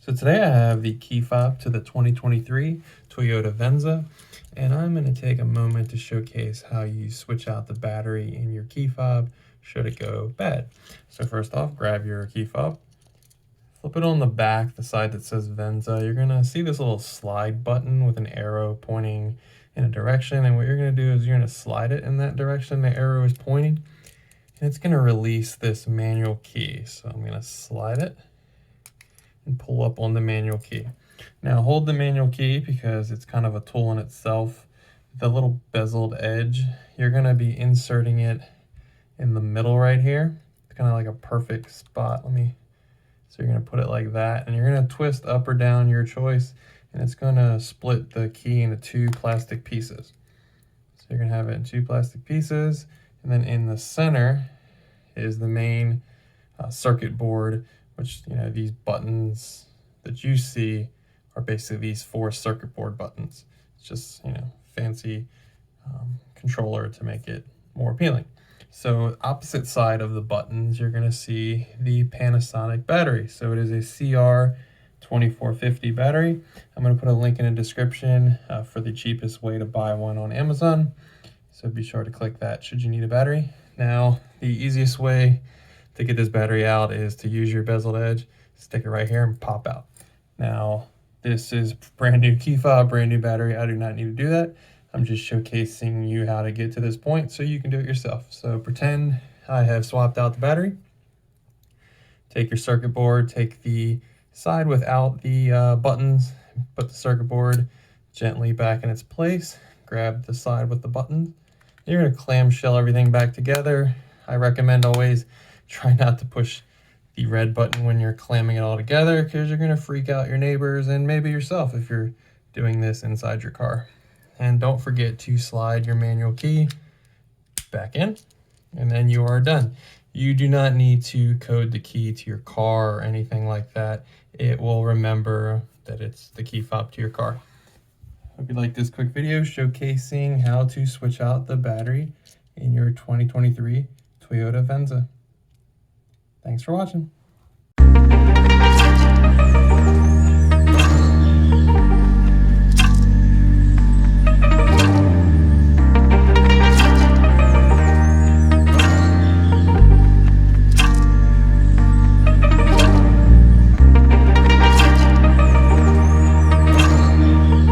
So today I have the key fob to the 2023 Toyota Venza, and I'm going to take a moment to showcase how you switch out the battery in your key fob should it go bad. So first off, grab your key fob, flip it on the back, the side that says Venza. You're going to see this little slide button with an arrow pointing in a direction, and what you're going to do is you're going to slide it in that direction the arrow is pointing, and it's going to release this manual key. So I'm going to slide it and pull up on the manual key. Now hold the manual key because it's kind of a tool in itself. The little bezeled edge, you're going to be inserting it in the middle right here. It's kind of like a perfect spot. So you're going to put it like that, and you're going to twist up or down, your choice, and it's going to split the key into two plastic pieces. So you're going to have it in two plastic pieces, and then in the center is the main circuit board, which, these buttons that you see are basically these 4 circuit board buttons. It's just, fancy controller to make it more appealing. So opposite side of the buttons, you're going to see the Panasonic battery. So it is a CR2450 battery. I'm going to put a link in the description for the cheapest way to buy one on Amazon. So be sure to click that should you need a battery. Now, the easiest way to get this battery out is to use your bezeled edge, stick it right here and pop out. Now, this is brand new key fob, brand new battery. I do not need to do that. I'm just showcasing you how to get to this point so you can do it yourself. So pretend I have swapped out the battery. Take your circuit board, take the side without the buttons, put the circuit board gently back in its place, grab the side with the buttons. You're going to clamshell everything back together. I recommend always try not to push the red button when you're clamming it all together, because you're going to freak out your neighbors and maybe yourself if you're doing this inside your car. And don't forget to slide your manual key back in, and then you are done. You do not need to code the key to your car or anything like that. It will remember that it's the key fob to your car. Hope you like this quick video showcasing how to switch out the battery in your 2023 Toyota Venza. Thanks for watching.